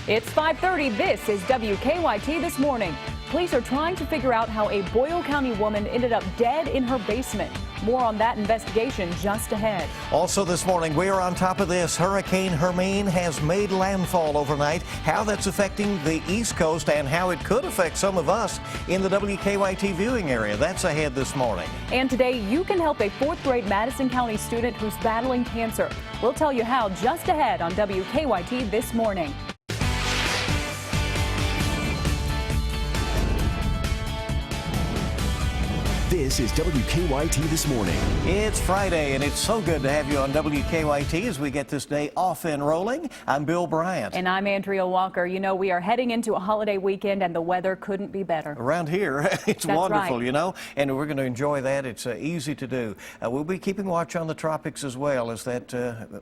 It's 5:30. This is WKYT This Morning. Police are trying to figure out how a Boyle County woman ended up dead in her basement. More on that investigation just ahead. Also this morning, we are on top of this. Hurricane Hermine has made landfall overnight. How that's affecting the East Coast and how it could affect some of us in the WKYT viewing area. That's ahead this morning. And today, you can help a 4th grade Madison County student who's battling cancer. We'll tell you how just ahead on WKYT This Morning. This is WKYT This Morning. It's Friday, and it's so good to have you on WKYT as we get this day off and rolling. I'm Bill Bryant. And I'm Andrea Walker. You know, we are heading into a holiday weekend, and the weather couldn't be better. Around here, it's That's wonderful, right. You know, and we're going to enjoy that. It's easy to do. We'll be keeping watch on the tropics as well as that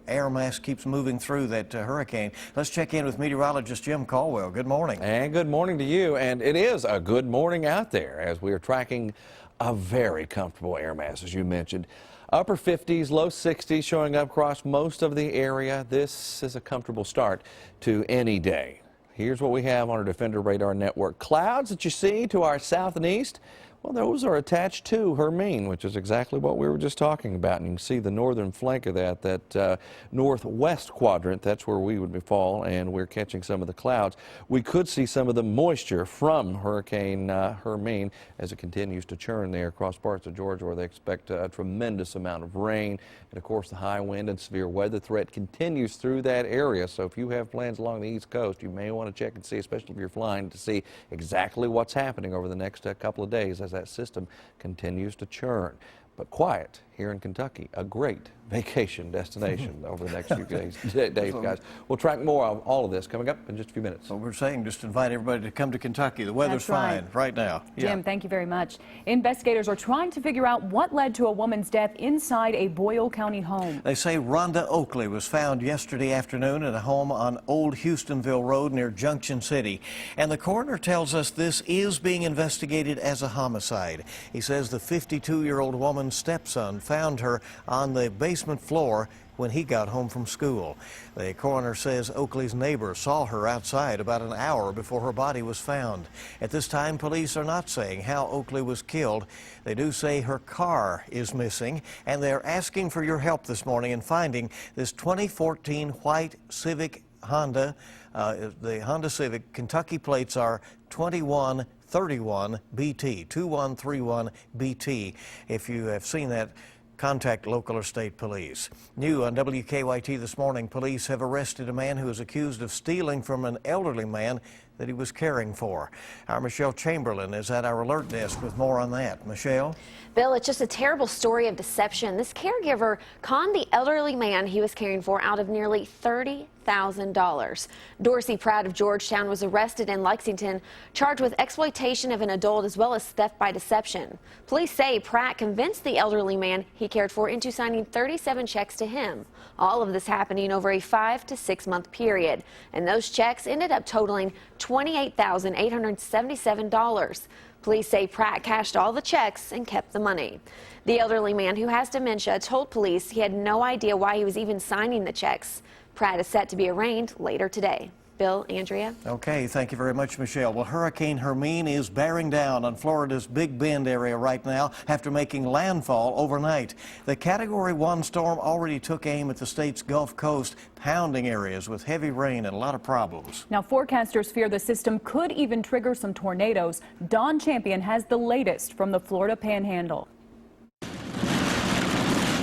air mass keeps moving through that hurricane. Let's check in with meteorologist Jim Caldwell. Good morning. And good morning to you. And it is a good morning out there as we are tracking a very comfortable air mass, as you mentioned. Upper 50s, low 60s showing up across most of the area. This is a comfortable start to any day. Here's what we have on our Defender Radar Network. Clouds that you see to our south and east, well, those are attached to Hermine, which is exactly what we were just talking about. And you can see the northern flank of that northwest quadrant. That's where we would fall, and we're catching some of the clouds. We could see some of the moisture from Hurricane Hermine as it continues to churn there across parts of Georgia, where they expect a tremendous amount of rain. And, of course, the high wind and severe weather threat continues through that area. So if you have plans along the East Coast, you may want to check and see, especially if you're flying, to see exactly what's happening over the next couple of days as that system continues to churn. But quiet here in Kentucky, a great vacation destination over the next few days, guys. We'll track more of all of this coming up in just a few minutes. So we're saying just invite everybody to come to Kentucky. The weather's fine right now. Jim, thank you very much. Investigators are trying to figure out what led to a woman's death inside a Boyle County home. They say Rhonda Oakley was found yesterday afternoon at a home on Old Houstonville Road near Junction City. And the coroner tells us this is being investigated as a homicide. He says the 52-year-old woman's stepson found her on the basement floor when he got home from school. The coroner says Oakley's neighbor saw her outside about an hour before her body was found. At this time, police are not saying how Oakley was killed. They do say her car is missing, and they're asking for your help this morning in finding this 2014 white Civic Honda. The Honda Civic Kentucky plates are 2131 BT, 2131 BT. If you have seen that, contact local or state police. New on WKYT This Morning, police have arrested a man who is accused of stealing from an elderly man that he was caring for. Our Michelle Chamberlain is at our alert desk with more on that. Michelle? Bill, it's just a terrible story of deception. This caregiver conned the elderly man he was caring for out of nearly $30,000. Dorsey Pratt of Georgetown was arrested in Lexington, charged with exploitation of an adult as well as theft by deception. Police say Pratt convinced the elderly man he cared for into signing 37 checks to him. All of this happening over a 5 to 6 month period. And those checks ended up totaling $28,877. Police say Pratt cashed all the checks and kept the money. The elderly man, who has dementia, told police he had no idea why he was even signing the checks. Pratt is set to be arraigned later today. Bill, Andrea? Okay, thank you very much, Michelle. Well, Hurricane Hermine is bearing down on Florida's Big Bend area right now after making landfall overnight. The Category 1 storm already took aim at the state's Gulf Coast, pounding areas with heavy rain and a lot of problems. Now, forecasters fear the system could even trigger some tornadoes. Don Champion has the latest from the Florida Panhandle.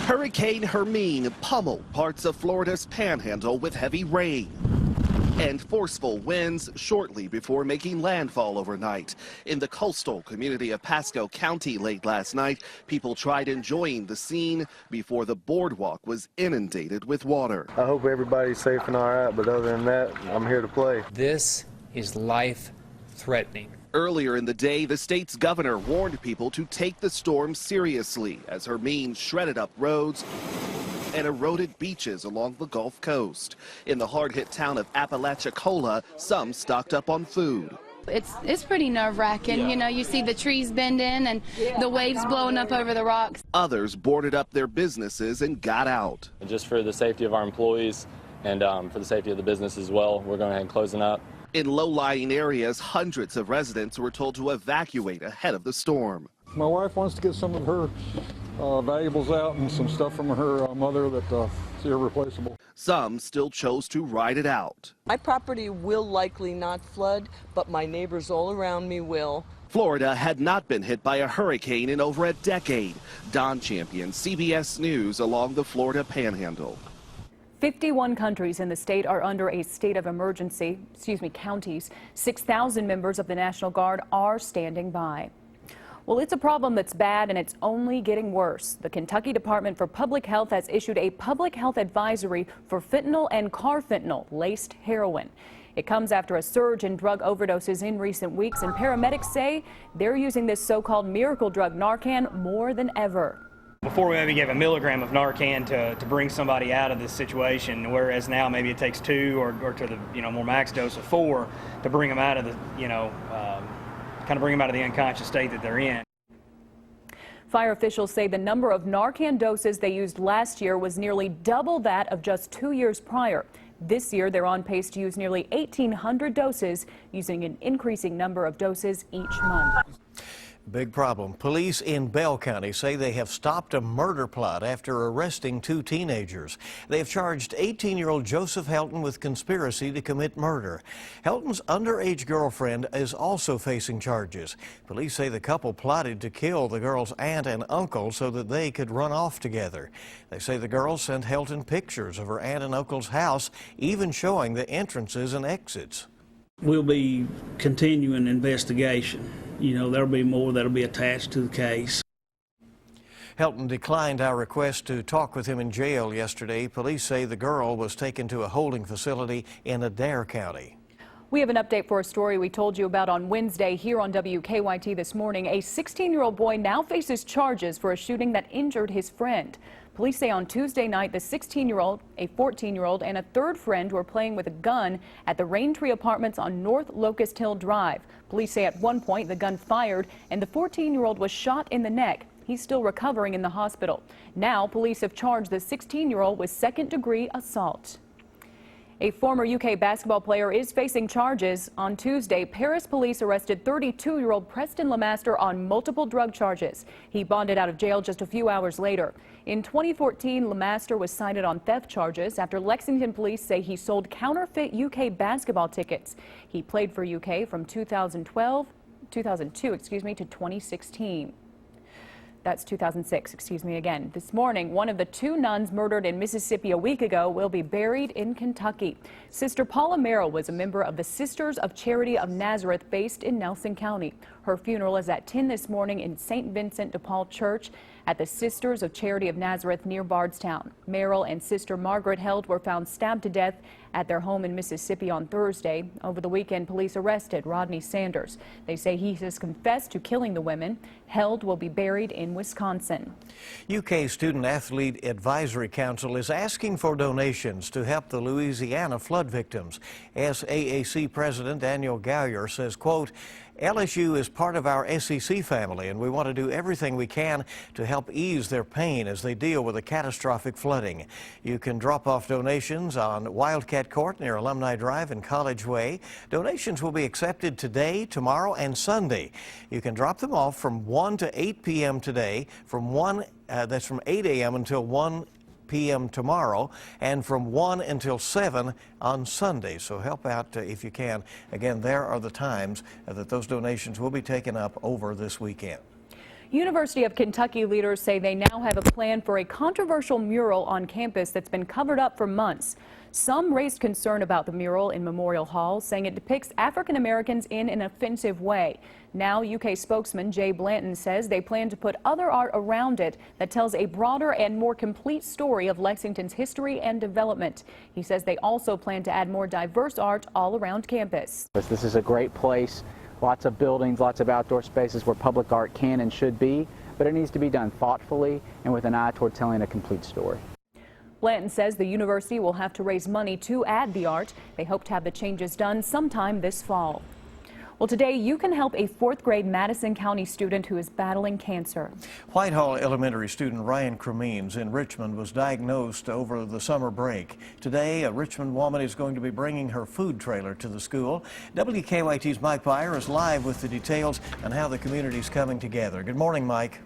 Hurricane Hermine pummeled parts of Florida's Panhandle with heavy rain and forceful winds shortly before making landfall overnight. In the coastal community of Pasco County late last night, people tried enjoying the scene before the boardwalk was inundated with water. I hope everybody's safe and all right, but other than that, I'm here to play. This is life-threatening. Earlier in the day, the state's governor warned people to take the storm seriously as Hermine shredded up roads and eroded beaches along the Gulf Coast. In the hard-hit town of Apalachicola, some stocked up on food. It's pretty nerve-wracking. You know, you see the trees bending and the waves blowing up over the rocks. Others boarded up their businesses and got out. Just for the safety of our employees and for the safety of the business as well, we're going ahead and closing up. In low-lying areas, hundreds of residents were told to evacuate ahead of the storm. My wife wants to get some of her valuables out and some stuff from her mother that's irreplaceable. Some still chose to ride it out. My property will likely not flood, but my neighbors all around me will. Florida had not been hit by a hurricane in over a decade. Don Champion, CBS News, along the Florida Panhandle. 51 countries in the state are under a state of emergency, counties. 6,000 members of the National Guard are standing by. Well, it's a problem that's bad and it's only getting worse. The Kentucky Department for Public Health has issued a public health advisory for fentanyl and carfentanil-laced heroin. It comes after a surge in drug overdoses in recent weeks, and paramedics say they're using this so-called miracle drug Narcan more than ever. Before we maybe gave a milligram of Narcan to bring somebody out of this situation, whereas now maybe it takes 2 or to the more max dose of 4 to bring them out of the kind of bring them out of the unconscious state that they're in. Fire officials say the number of Narcan doses they used last year was nearly double that of just 2 years prior. This year, they're on pace to use nearly 1,800 doses, using an increasing number of doses each month. Big problem. Police in Bell County say they have stopped a murder plot after arresting 2 teenagers. They have charged 18-year-old Joseph Helton with conspiracy to commit murder. Helton's underage girlfriend is also facing charges. Police say the couple plotted to kill the girl's aunt and uncle so that they could run off together. They say the girl sent Helton pictures of her aunt and uncle's house, even showing the entrances and exits. We'll be continuing investigation. There'll be more that'll be attached to the case. Helton declined our request to talk with him in jail yesterday. Police say the girl was taken to a holding facility in Adair County. We have an update for a story we told you about on Wednesday here on WKYT this morning. A 16-year-old boy now faces charges for a shooting that injured his friend. Police say on Tuesday night, the 16-year-old, a 14-year-old, and a third friend were playing with a gun at the Raintree Apartments on North Locust Hill Drive. Police say at one point the gun fired and the 14-year-old was shot in the neck. He's still recovering in the hospital. Now, police have charged the 16-year-old with second-degree assault. A former UK basketball player is facing charges. On Tuesday, Paris police arrested 32-year-old Preston Lemaster on multiple drug charges. He bonded out of jail just a few hours later. In 2014, Lemaster was cited on theft charges after Lexington police say he sold counterfeit UK basketball tickets. He played for UK from 2002, to 2016. That's 2006, excuse me again. This morning, one of the 2 nuns murdered in Mississippi a week ago will be buried in Kentucky. Sister Paula Merrill was a member of the Sisters of Charity of Nazareth based in Nelson County. Her funeral is at 10 this morning in St. Vincent de Paul Church at the Sisters of Charity of Nazareth near Bardstown. Merrill and Sister Margaret Held were found stabbed to death at their home in Mississippi on Thursday. Over the weekend, police arrested Rodney Sanders. They say he has confessed to killing the women. Held will be buried in Wisconsin. UK Student Athlete Advisory Council is asking for donations to help the Louisiana flood victims. SAAC President Daniel Gowyer says, quote, LSU is part of our SEC family, and we want to do everything we can to help ease their pain as they deal with the catastrophic flooding. You can drop off donations on Wildcat Court near Alumni Drive and College Way. Donations will be accepted today, tomorrow, and Sunday. You can drop them off from 1 to 8 p.m. today, that's from 8 a.m. until 1 p.m. tomorrow, and from 1 until 7 on Sunday. So help out if you can. Again, there are the times that those donations will be taken up over this weekend. University of Kentucky leaders say they now have a plan for a controversial mural on campus that's been covered up for months. Some raised concern about the mural in Memorial Hall, saying it depicts African Americans in an offensive way. Now, UK spokesman Jay Blanton says they plan to put other art around it that tells a broader and more complete story of Lexington's history and development. He says they also plan to add more diverse art all around campus. This is a great place. Lots of buildings, lots of outdoor spaces where public art can and should be, but it needs to be done thoughtfully and with an eye toward telling a complete story. Blanton says the university will have to raise money to add the art. They hope to have the changes done sometime this fall. Well, today you can help a 4th grade Madison County student who is battling cancer. Whitehall Elementary student Ryan Cremines in Richmond was diagnosed over the summer break. Today, a Richmond woman is going to be bringing her food trailer to the school. WKYT's Mike Byer is live with the details on how the community is coming together. Good morning, Mike.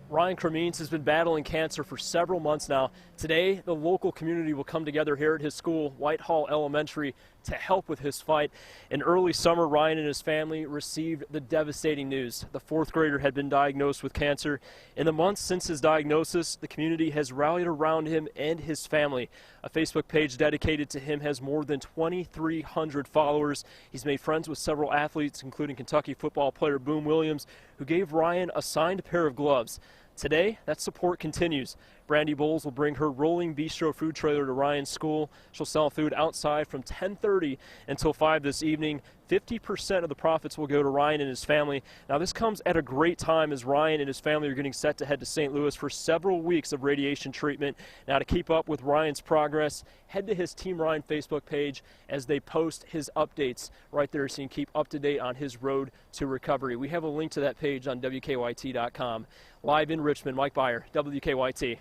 Ryan Cremines has been battling cancer for several months now. Today, the local community will come together here at his school, Whitehall Elementary, to help with his fight. In early summer, Ryan and his family received the devastating news. The 4th grader had been diagnosed with cancer. In the months since his diagnosis, the community has rallied around him and his family. A Facebook page dedicated to him has more than 2,300 followers. He's made friends with several athletes, including Kentucky football player Boom Williams, who gave Ryan a signed pair of gloves. Today, that support continues. Brandy Bowles will bring her rolling bistro food trailer to Ryan's school. She'll sell food outside from 10:30 until 5 this evening. 50% of the profits will go to Ryan and his family. Now, this comes at a great time as Ryan and his family are getting set to head to St. Louis for several weeks of radiation treatment. Now, to keep up with Ryan's progress, head to his Team Ryan Facebook page as they post his updates right there so you can keep up to date on his road to recovery. We have a link to that page on WKYT.com. Live in Richmond, Mike Byer, WKYT.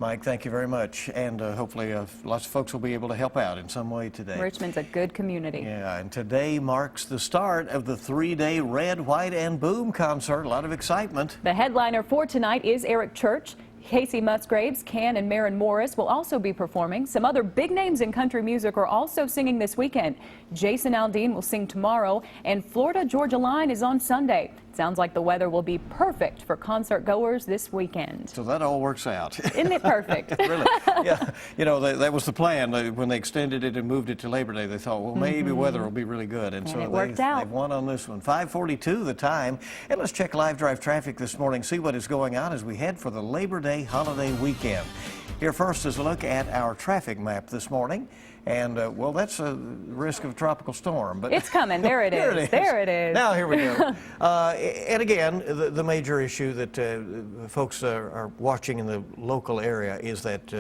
Mike, thank you very much, and hopefully lots of folks will be able to help out in some way today. Richmond's a good community. Yeah, and today marks the start of the 3-day Red, White, and Boom concert. A lot of excitement. The headliner for tonight is Eric Church. Casey Musgraves, Can, and Maren Morris will also be performing. Some other big names in country music are also singing this weekend. Jason Aldean will sing tomorrow, and Florida Georgia Line is on Sunday. Sounds like the weather will be perfect for concert goers this weekend. So that all works out. Isn't it perfect? Really? Yeah. You know, that was the plan. When they extended it and moved it to Labor Day, they thought, well, maybe weather will be really good. And so it worked out. They've won on this one. 5:42 the time. And let's check live drive traffic this morning, see what is going on as we head for the Labor Day holiday weekend. Here first is a look at our traffic map this morning. And, well, that's a risk of a tropical storm. But it's coming. There it is. There it is. Now, here we go. And again, the major issue that folks are watching in the local area is that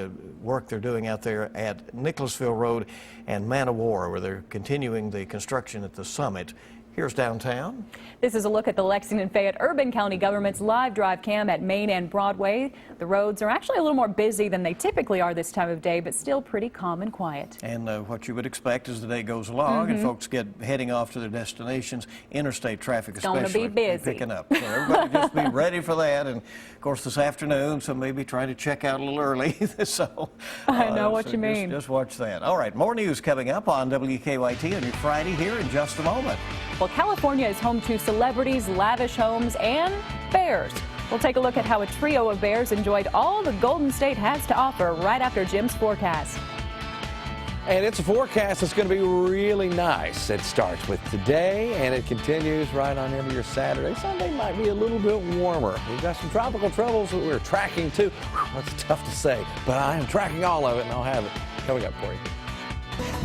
work they're doing out there at Nicholasville Road and Man of War, where they're continuing the construction at the summit. Here's downtown. This is a look at the Lexington-Fayette Urban County Government's live drive cam at Main and Broadway. The roads are actually a little more busy than they typically are this time of day, but still pretty calm and quiet. And what you would expect as the day goes along and folks get heading off to their destinations, interstate traffic especially picking up. So everybody just be ready for that. And of course this afternoon, so maybe trying to check out a little early. So I know what you mean. Just watch that. All right, more news coming up on WKYT on your Friday here in just a moment. Well, California is home to celebrities, lavish homes, and bears. We'll take a look at how a trio of bears enjoyed all the Golden State has to offer right after Jim's forecast. And it's a forecast that's going to be really nice. It starts with today and it continues right on into your Saturday. Sunday might be a little bit warmer. We've got some tropical troubles that we're tracking too. That's tough to say, but I am tracking all of it and I'll have it coming up for you.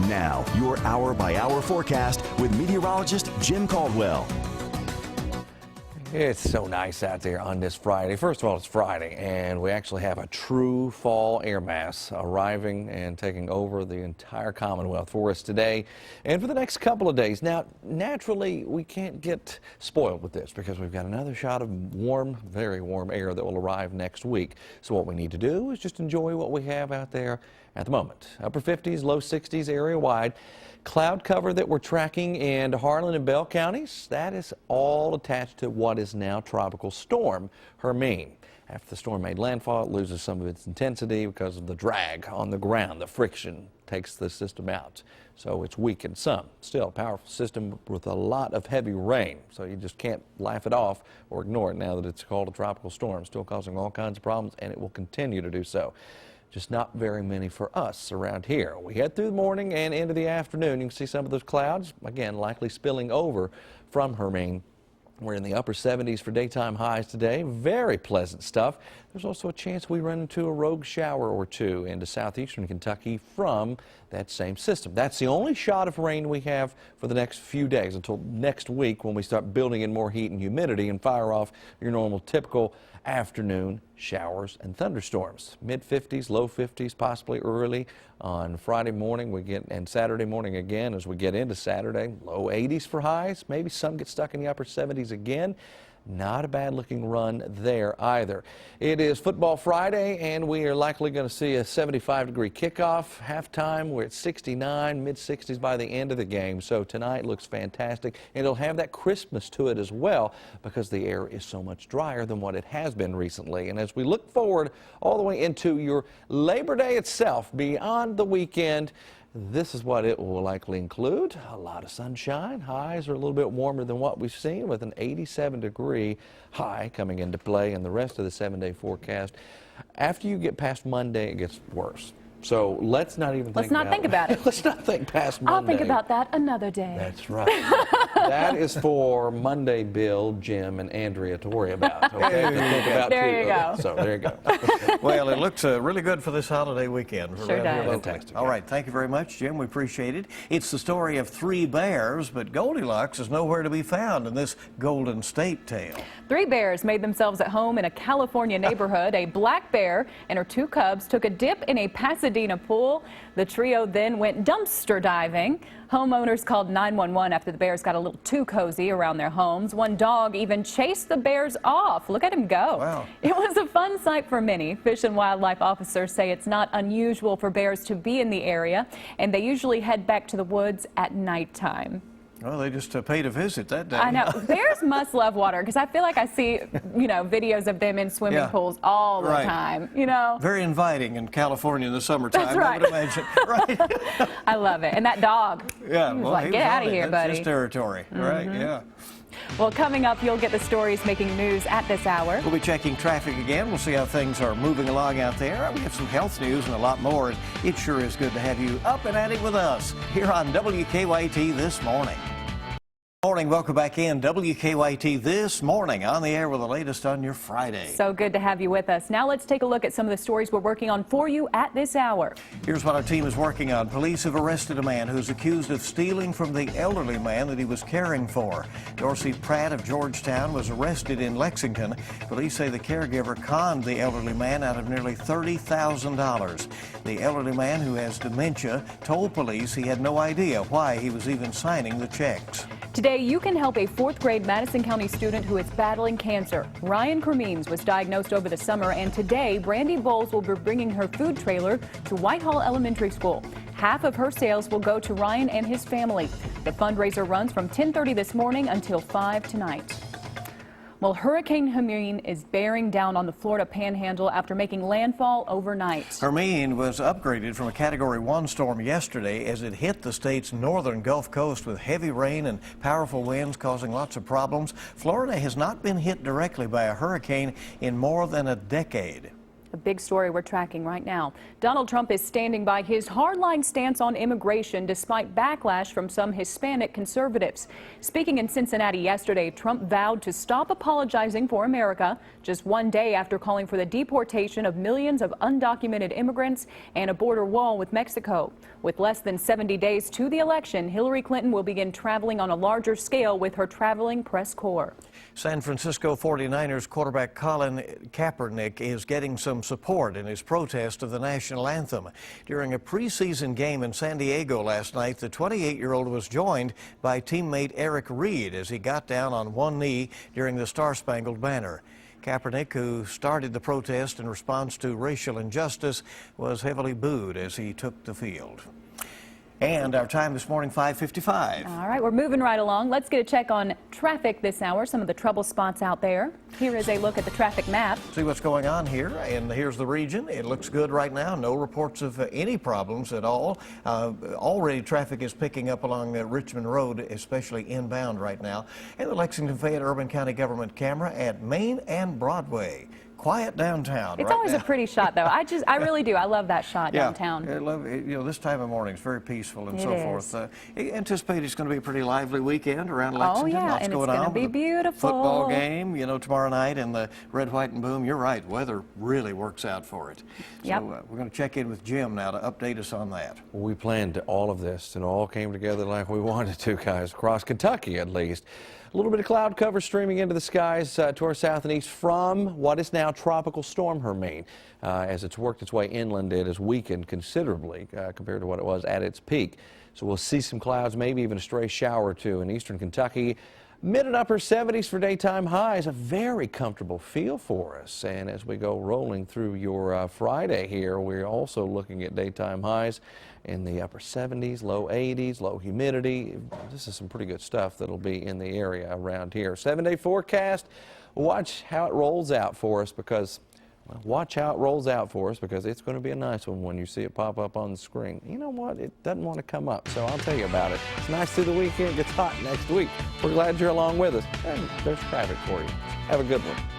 Now, your hour-by-hour forecast with meteorologist Jim Caldwell. It's so nice out there on this Friday. First of all, it's Friday, and we actually have a true fall air mass arriving and taking over the entire Commonwealth for us today and for the next couple of days. Now, naturally, we can't get spoiled with this because we've got another shot of warm, very warm air that will arrive next week. So what we need to do is just enjoy what we have out there at the moment. Upper 50s, low 60s area-wide. Cloud cover that we're tracking in Harlan and Bell counties, that is all attached to what is now Tropical Storm Hermine. After the storm made landfall, it loses some of its intensity because of the drag on the ground. The friction takes the system out, so it's weakened some. Still a powerful system with a lot of heavy rain, so you just can't laugh it off or ignore it now that it's called a tropical storm. Still causing all kinds of problems, and it will continue to do so. Just not very many for us around here. We head through the morning and into the afternoon. You can see some of those clouds, again, likely spilling over from Hermine. We're in the upper 70s for daytime highs today. Very pleasant stuff. There's also a chance we run into a rogue shower or two into southeastern Kentucky from that same system. That's the only shot of rain we have for the next few days until next week when we start building in more heat and humidity and fire off your normal typical afternoon showers and thunderstorms. Mid-50s, low 50s, possibly early on Friday morning and Saturday morning again as we get into Saturday. Low 80s for highs. Maybe some get stuck in the upper 70s again. Not a bad looking run there either. It is Football Friday, and we are likely going to see a 75-degree kickoff. Halftime, we're at 69, mid-60s by the end of the game. So tonight looks fantastic, and it'll have that crispness to it as well because the air is so much drier than what it has been recently. And as we look forward all the way into your Labor Day itself, beyond the weekend, this is what it will likely include. A lot of sunshine. Highs are a little bit warmer than what we've seen with an 87-degree high coming into play in the rest of the 7-day forecast. After you get past Monday, it gets worse. So let's not even think about it. Let's not think about it. Let's not think past Monday. I'll think about that another day. That's right. That is for Monday, Bill, Jim, and Andrea to worry about. Okay? To think about There you go. So there you go. Well, it looks really good for this holiday weekend. Sure does. Fantastic. All right, thank you very much, Jim. We appreciate it. It's the story of 3 bears, but Goldilocks is nowhere to be found in this Golden State tale. 3 bears made themselves at home in a California neighborhood. A black bear and her 2 cubs took a dip in a Pasadena pool. The trio then went dumpster diving. Homeowners called 911 after the bears got a little too cozy around their homes. One dog even chased the bears off. Look at him go. Wow. It was a fun sight for many. Fish and wildlife officers say it's not unusual for bears to be in the area, and they usually head back to the woods at nighttime. Well, they just paid a visit that day. I know. Bears must love water because I feel like I see, videos of them in swimming pools all the time, Very inviting in California in the summertime, That's right. I would imagine. Right. I love it. And that dog, Yeah, he was well, like, he get was out of on it. here, That's buddy. his territory, right? Yeah. Well, coming up, you'll get the stories making news at this hour. We'll be checking traffic again. We'll see how things are moving along out there. We have some health news and a lot more. It sure is good to have you up and at it with us here on WKYT This Morning. Morning, welcome back in. WKYT This Morning on the air with the latest on your Friday. So good to have you with us. Now let's take a look at some of the stories we're working on for you at this hour. Here's what our team is working on. Police have arrested a man who's accused of stealing from the elderly man that he was caring for. Dorsey Pratt of Georgetown was arrested in Lexington. Police say the caregiver conned the elderly man out of nearly $30,000. The elderly man, who has dementia, told police he had no idea why he was even signing the checks. Today, you can help a 4th grade Madison County student who is battling cancer. Ryan Cremines was diagnosed over the summer, and today, Brandy Bowles will be bringing her food trailer to Whitehall Elementary School. Half of her sales will go to Ryan and his family. The fundraiser runs from 10:30 this morning until 5 tonight. Well, Hurricane Hermine is bearing down on the Florida Panhandle after making landfall overnight. Hermine was upgraded from a Category 1 storm yesterday as it hit the state's northern Gulf Coast with heavy rain and powerful winds causing lots of problems. Florida has not been hit directly by a hurricane in more than a decade. The big story we're tracking right now. Donald Trump is standing by his hardline stance on immigration despite backlash from some Hispanic conservatives. Speaking in Cincinnati yesterday, Trump vowed to stop apologizing for America just one day after calling for the deportation of millions of undocumented immigrants and a border wall with Mexico. With less than 70 days to the election, Hillary Clinton will begin traveling on a larger scale with her traveling press corps. San Francisco 49ers quarterback Colin Kaepernick is getting some support in his protest of the national anthem. During a preseason game in San Diego last night, the 28-year-old was joined by teammate Eric Reed as he got down on one knee during the Star-Spangled Banner. Kaepernick, who started the protest in response to racial injustice, was heavily booed as he took the field. And our time this morning, 5:55. All right, we're moving right along. Let's get a check on traffic this hour, some of the trouble spots out there. Here is a look at the traffic map. See what's going on here, and here's the region. It looks good right now. No reports of any problems at all. Already traffic is picking up along Richmond Road, especially inbound right now. And the Lexington Fayette Urban County Government camera at Main and Broadway. quiet downtown. It's right always now. a pretty shot, though. I really do. I love that shot downtown. I love it. You know, this time of morning is very peaceful and It so is. forth. Anticipate it's going to be a pretty lively weekend around Lexington. Oh, yeah, Lots and going it's going on to be with the beautiful. Football game, you know, tomorrow night, and the red, white, and boom. You're right. Weather really works out for it. Yep. So we're going to check in with Jim now to update us on that. We planned all of this, and it all came together like we wanted to, guys, across Kentucky at least. A little bit of cloud cover streaming into the skies to our south and east from what is now Tropical Storm Hermine. As it's worked its way inland, it has weakened considerably compared to what it was at its peak. So we'll see some clouds, maybe even a stray shower or two in eastern Kentucky. Mid and upper 70s for daytime highs, a very comfortable feel for us. And as we go rolling through your Friday here, we're also looking at daytime highs in the upper 70s, low 80s, low humidity. This is some pretty good stuff that'll be in the area around here. 7-day forecast, watch how it rolls out for us because it's going to be a nice one when you see it pop up on the screen. You know what? It doesn't want to come up, so I'll tell you about it. It's nice through the weekend. It gets hot next week. We're glad you're along with us. And there's traffic for you. Have a good one.